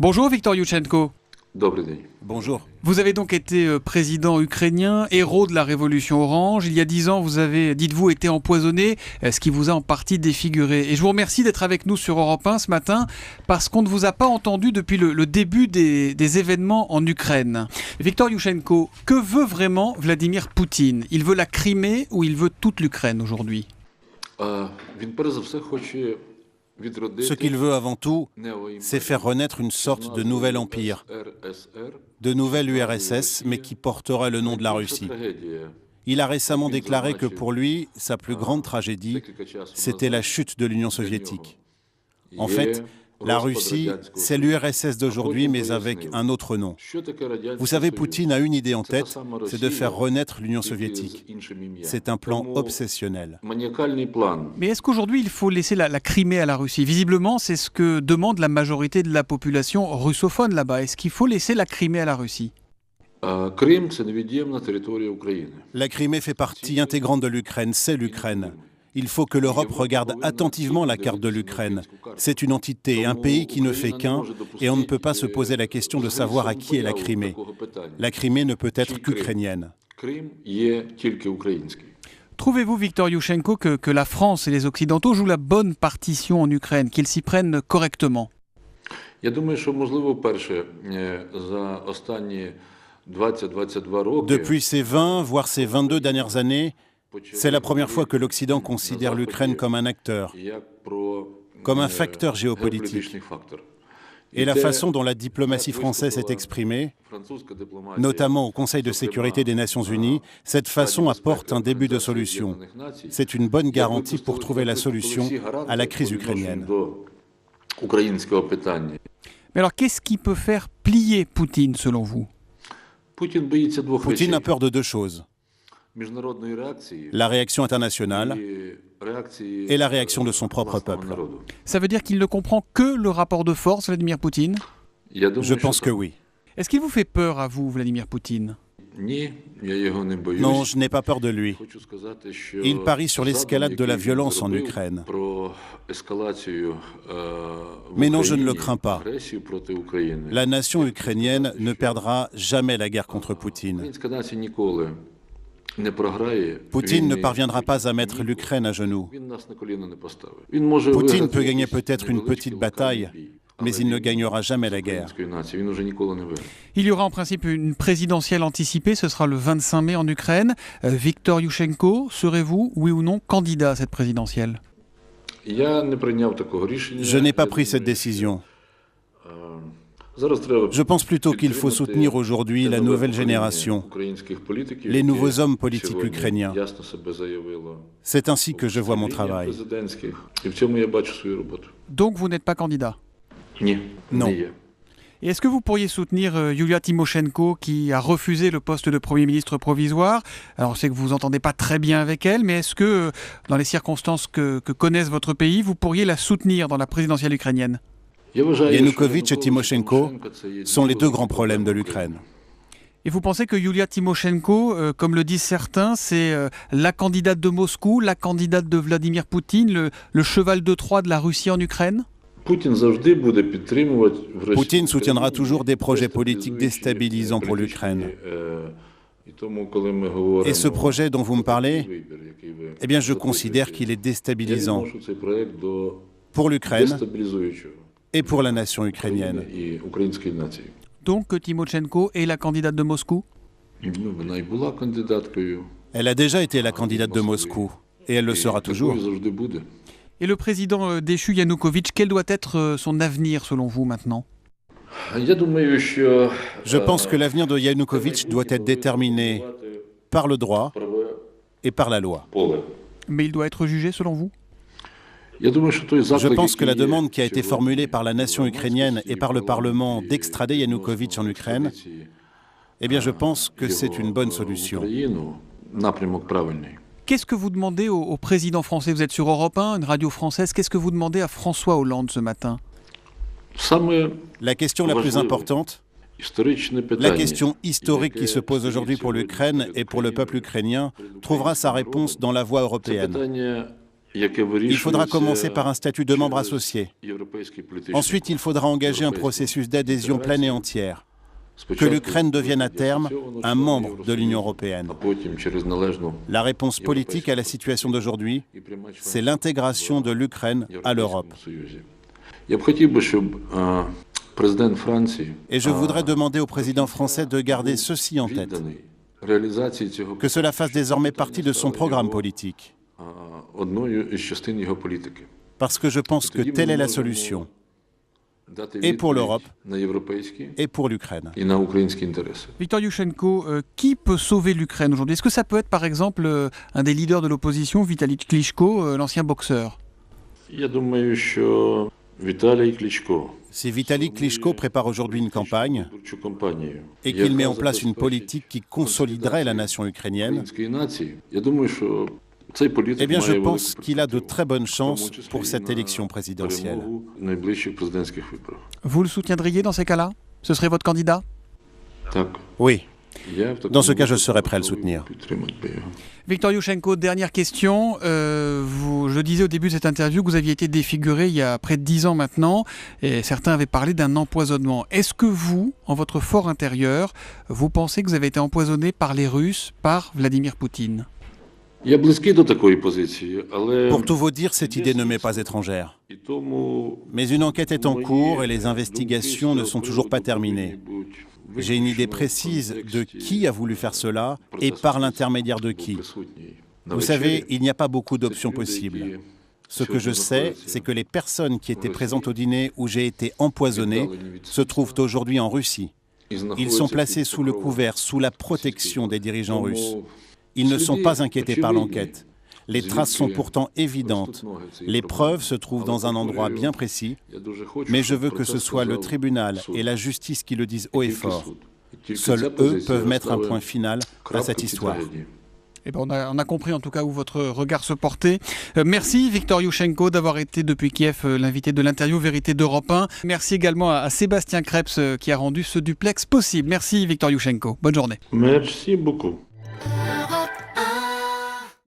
Bonjour Viktor Yushchenko. Добрый день. Bonjour. Vous avez donc été président ukrainien, héros de la révolution orange. Il y a 10 ans, vous avez, dites-vous, été empoisonné, ce qui vous a en partie défiguré. Et je vous remercie d'être avec nous sur Europe 1 ce matin, parce qu'on ne vous a pas entendu depuis le début des événements en Ukraine. Viktor Yushchenko, que veut vraiment Vladimir Poutine? Il veut la Crimée ou il veut toute l'Ukraine aujourd'hui? Ce qu'il veut avant tout, c'est faire renaître une sorte de nouvel empire, de nouvelle URSS, mais qui portera le nom de la Russie. Il a récemment déclaré que pour lui, sa plus grande tragédie, c'était la chute de l'Union soviétique. En fait, la Russie, c'est l'URSS d'aujourd'hui, mais avec un autre nom. Vous savez, Poutine a une idée en tête, c'est de faire renaître l'Union soviétique. C'est un plan obsessionnel. Mais est-ce qu'aujourd'hui, il faut laisser la Crimée à la Russie? Visiblement, c'est ce que demande la majorité de la population russophone là-bas. Est-ce qu'il faut laisser la Crimée à la Russie? La Crimée fait partie intégrante de l'Ukraine, c'est l'Ukraine. Il faut que l'Europe regarde attentivement la carte de l'Ukraine. C'est une entité, un pays qui ne fait qu'un, et on ne peut pas se poser la question de savoir à qui est la Crimée. La Crimée ne peut être qu'ukrainienne. Trouvez-vous, Viktor Yushchenko, que la France et les Occidentaux jouent la bonne partition en Ukraine, qu'ils s'y prennent correctement? Depuis ces 20, voire ces 22 dernières années, c'est la première fois que l'Occident considère l'Ukraine comme un acteur, comme un facteur géopolitique. Et la façon dont la diplomatie française s'est exprimée, notamment au Conseil de sécurité des Nations Unies, cette façon apporte un début de solution. C'est une bonne garantie pour trouver la solution à la crise ukrainienne. Mais alors, qu'est-ce qui peut faire plier Poutine, selon vous? Poutine a peur de deux choses. La réaction internationale et la réaction de son propre peuple. Ça veut dire qu'il ne comprend que le rapport de force, Vladimir Poutine? Je pense que oui. Est-ce qu'il vous fait peur à vous, Vladimir Poutine? Non, je n'ai pas peur de lui. Il parie sur l'escalade de la violence en Ukraine. Mais non, je ne le crains pas. La nation ukrainienne ne perdra jamais la guerre contre Poutine. Poutine ne parviendra pas à mettre l'Ukraine à genoux. Poutine peut gagner peut-être une petite bataille, mais il ne gagnera jamais la guerre. Il y aura en principe une présidentielle anticipée, ce sera le 25 mai en Ukraine. Viktor Yushchenko, serez-vous, oui ou non, candidat à cette présidentielle? Je n'ai pas pris cette décision. Je pense plutôt qu'il faut soutenir aujourd'hui la nouvelle génération, les nouveaux hommes politiques ukrainiens. C'est ainsi que je vois mon travail. Donc vous n'êtes pas candidat? Non. Et est-ce que vous pourriez soutenir Yulia Tymoshenko qui a refusé le poste de Premier ministre provisoire? Alors je sais que vous n'entendez pas très bien avec elle, mais est-ce que dans les circonstances que connaissent votre pays, vous pourriez la soutenir dans la présidentielle ukrainienne? Yanukovych et Tymoshenko sont les deux grands problèmes de l'Ukraine. Et vous pensez que Yulia Tymoshenko, comme le disent certains, c'est la candidate de Moscou, la candidate de Vladimir Poutine, le cheval de Troie de la Russie en Ukraine? Poutine soutiendra toujours des projets politiques déstabilisants pour l'Ukraine. Et ce projet dont vous me parlez, eh bien je considère qu'il est déstabilisant pour l'Ukraine et pour la nation ukrainienne. Donc que Tymoshenko est la candidate de Moscou? Elle a déjà été la candidate de Moscou, et elle le sera toujours. Et le président déchu Yanukovych, quel doit être son avenir selon vous maintenant? Je pense que l'avenir de Yanukovych doit être déterminé par le droit et par la loi. Mais il doit être jugé selon vous? Je pense que la demande qui a été formulée par la nation ukrainienne et par le Parlement d'extrader Yanukovych en Ukraine, eh bien je pense que c'est une bonne solution. Qu'est-ce que vous demandez au président français? Vous êtes sur Europe 1, une radio française. Qu'est-ce que vous demandez à François Hollande ce matin? La question la plus importante, la question historique qui se pose aujourd'hui pour l'Ukraine et pour le peuple ukrainien, trouvera sa réponse dans la voie européenne. Il faudra commencer par un statut de membre associé. Ensuite, il faudra engager un processus d'adhésion pleine et entière. Que l'Ukraine devienne à terme un membre de l'Union européenne. La réponse politique à la situation d'aujourd'hui, c'est l'intégration de l'Ukraine à l'Europe. Et je voudrais demander au président français de garder ceci en tête, que cela fasse désormais partie de son programme politique. Parce que je pense que telle est la solution, et pour l'Europe, et pour l'Ukraine. Viktor Yushchenko, qui peut sauver l'Ukraine aujourd'hui? Est-ce que ça peut être par exemple un des leaders de l'opposition, Vitali Klitschko, l'ancien boxeur? Si Vitali Klitschko prépare aujourd'hui une campagne et qu'il met en place une politique qui consoliderait la nation ukrainienne, eh bien, je pense qu'il a de très bonnes chances pour cette élection présidentielle. Vous le soutiendriez dans ces cas-là? Ce serait votre candidat? Oui. Dans ce cas, je serais prêt à le soutenir. Viktor Yushchenko, dernière question. Je disais au début de cette interview que vous aviez été défiguré il y a près de 10 ans maintenant, et certains avaient parlé d'un empoisonnement. Est-ce que vous, en votre fort intérieur, vous pensez que vous avez été empoisonné par les Russes, par Vladimir Poutine? Pour tout vous dire, cette idée ne m'est pas étrangère. Mais une enquête est en cours et les investigations ne sont toujours pas terminées. J'ai une idée précise de qui a voulu faire cela et par l'intermédiaire de qui. Vous savez, il n'y a pas beaucoup d'options possibles. Ce que je sais, c'est que les personnes qui étaient présentes au dîner où j'ai été empoisonné se trouvent aujourd'hui en Russie. Ils sont placés sous le couvert, sous la protection des dirigeants russes. Ils ne sont pas inquiétés par l'enquête. Les traces sont pourtant évidentes. Les preuves se trouvent dans un endroit bien précis, mais je veux que ce soit le tribunal et la justice qui le disent haut et fort. Seuls eux peuvent mettre un point final à cette histoire. Eh ben on a compris en tout cas où votre regard se portait. Merci Viktor Yushchenko d'avoir été depuis Kiev l'invité de l'interview Vérité d'Europe 1. Merci également à Sébastien Krebs qui a rendu ce duplex possible. Merci Viktor Yushchenko. Bonne journée. Merci beaucoup.